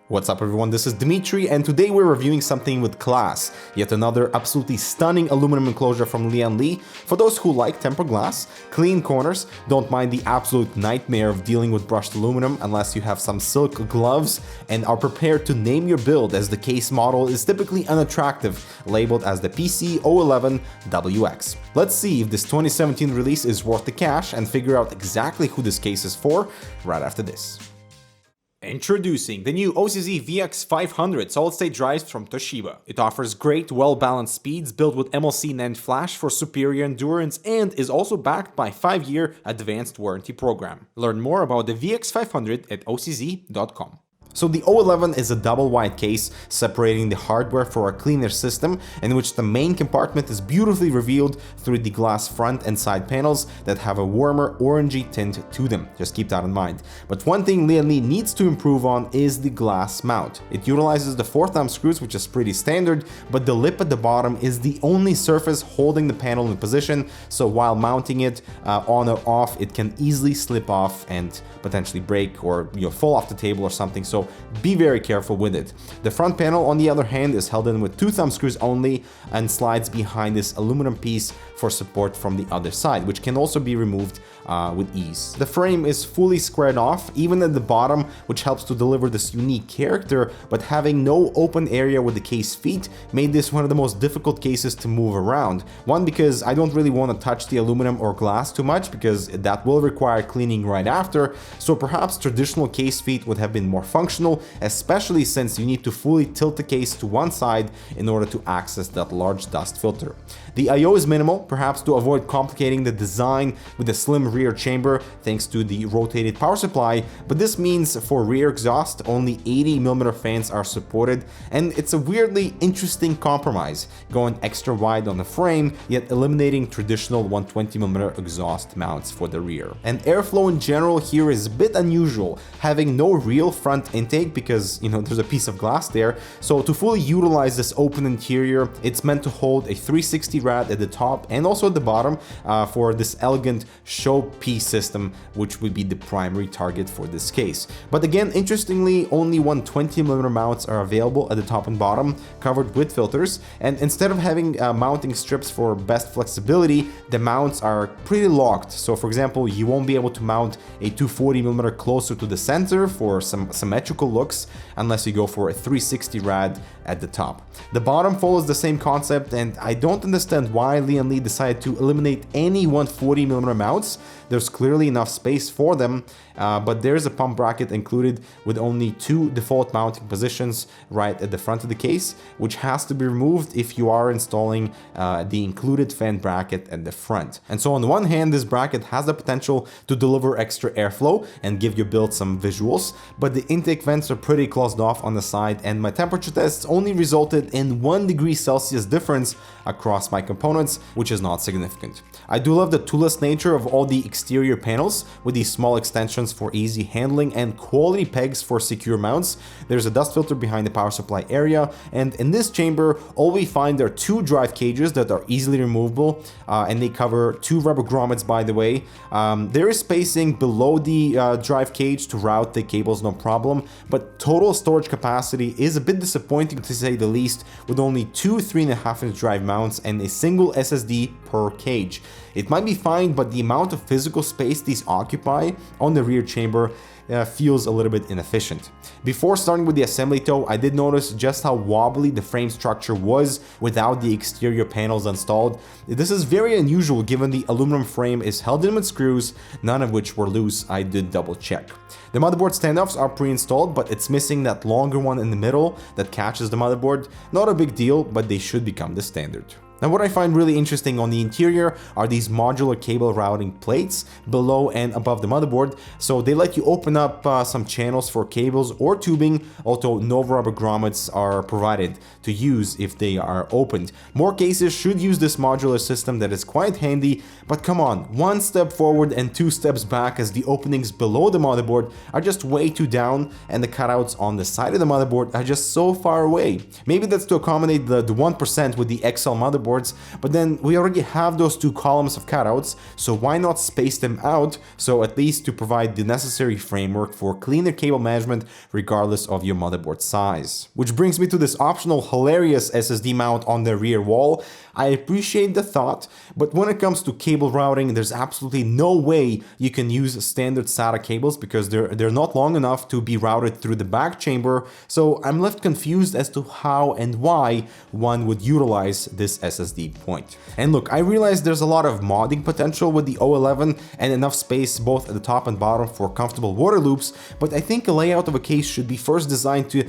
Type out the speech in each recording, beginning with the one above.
What's up everyone, this is Dimitri and today we're reviewing something with class. Yet another absolutely stunning aluminum enclosure from Lian Li. For those who like tempered glass, clean corners, don't mind the absolute nightmare of dealing with brushed aluminum unless you have some silk gloves and are prepared to name your build as the case model is typically unattractive, labeled as the PC-O11 WX. Let's see if this 2017 release is worth the cash and figure out exactly who this case is for right after this. Introducing the new OCZ VX500 solid-state drives from Toshiba. It offers great, well-balanced speeds built with MLC NAND flash for superior endurance and is also backed by a 5-year advanced warranty program. Learn more about the VX500 at ocz.com. So the O11 is a double wide case separating the hardware for a cleaner system in which the main compartment is beautifully revealed through the glass front and side panels that have a warmer orangey tint to them. Just keep that in mind. But one thing Lian Li needs to improve on is the glass mount. It utilizes the 4-thumb screws, which is pretty standard, but the lip at the bottom is the only surface holding the panel in position, so while mounting it on or off, it can easily slip off and potentially break or fall off the table or something. So be very careful with it. The front panel, on the other hand, is held in with 2-thumb screws only and slides behind this aluminum piece for support from the other side, which can also be removed with ease. The frame is fully squared off, even at the bottom, which helps to deliver this unique character, but having no open area with the case feet made this one of the most difficult cases to move around. One, because I don't really want to touch the aluminum or glass too much, because that will require cleaning right after, so perhaps traditional case feet would have been more functional, especially since you need to fully tilt the case to one side in order to access that large dust filter. The I/O is minimal, perhaps to avoid complicating the design with a slim rear chamber thanks to the rotated power supply, but this means for rear exhaust only 80mm fans are supported, and it's a weirdly interesting compromise, going extra wide on the frame yet eliminating traditional 120mm exhaust mounts for the rear. And airflow in general here is a bit unusual, having no real front intake because there's a piece of glass there. So to fully utilize this open interior, it's meant to hold a 360 rad at the top and also at the bottom for this elegant showpiece system, which would be the primary target for this case. But again, interestingly, only 120mm mounts are available at the top and bottom, covered with filters, and instead of having mounting strips for best flexibility, the mounts are pretty locked. So for example, you won't be able to mount a 240mm closer to the center for some symmetrical looks unless you go for a 360 rad at the top. The bottom follows the same concept, and I don't understand why Lian Li decided to eliminate any 140mm mounts. There's clearly enough space for them, but there's a pump bracket included with only 2 default mounting positions right at the front of the case, which has to be removed if you are installing the included fan bracket at the front. And so on one hand, this bracket has the potential to deliver extra airflow and give your build some visuals, but the intake vents are pretty closed off on the side, and my temperature tests only resulted in 1 degree Celsius difference across my components, which is not significant. I do love the toolless nature of all the exterior panels with these small extensions for easy handling and quality pegs for secure mounts. There's a dust filter behind the power supply area, and in this chamber all we find are 2 drive cages that are easily removable, and they cover 2 rubber grommets, by the way. There is spacing below the drive cage to route the cables, no problem, but total storage capacity is a bit disappointing to say the least, with only 2 3.5-inch drive mounts and a single SSD per cage. It might be fine, but the amount of physical space these occupy on the rear chamber feels a little bit inefficient. Before starting with the assembly though, I did notice just how wobbly the frame structure was without the exterior panels installed. This is very unusual given the aluminum frame is held in with screws, none of which were loose. I did double check. The motherboard standoffs are pre-installed, but it's missing that longer one in the middle that catches the motherboard. Not a big deal, but they should become the standard. Now what I find really interesting on the interior are these modular cable routing plates below and above the motherboard. So they let you open up some channels for cables or tubing, although no rubber grommets are provided to use if they are opened. More cases should use this modular system that is quite handy, but come on, 1 step forward and 2 steps back, as the openings below the motherboard are just way too down and the cutouts on the side of the motherboard are just so far away. Maybe that's to accommodate the 1% with the XL motherboard motherboards, but then we already have those two columns of cutouts, so why not space them out, so at least to provide the necessary framework for cleaner cable management regardless of your motherboard size. Which brings me to this optional hilarious SSD mount on the rear wall. I appreciate the thought, but when it comes to cable routing, there's absolutely no way you can use standard SATA cables because they're not long enough to be routed through the back chamber, so I'm left confused as to how and why one would utilize this SSD point. And look, I realize there's a lot of modding potential with the O11 and enough space both at the top and bottom for comfortable water loops, but I think a layout of a case should be first designed to,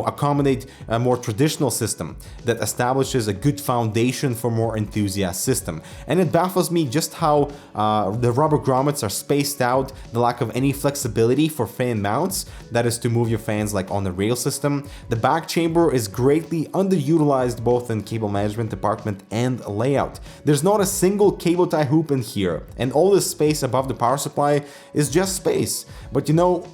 accommodate a more traditional system that establishes a good foundation for more enthusiast system. And it baffles me just how the rubber grommets are spaced out, the lack of any flexibility for fan mounts, that is to move your fans like on the rail system. The back chamber is greatly underutilized both in cable management department and layout. There's not a single cable tie hoop in here, and all this space above the power supply is just space. But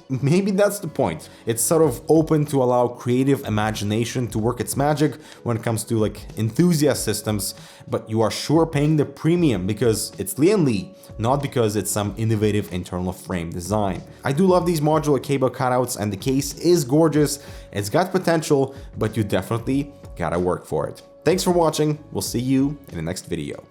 maybe that's the point. It's sort of open to allow creative imagination to work its magic when it comes to like enthusiast systems, but you are sure paying the premium because it's Lian Li, not because it's some innovative internal frame design. I do love these modular cable cutouts and the case is gorgeous. It's got potential, but you definitely gotta work for it. Thanks for watching. We'll see you in the next video.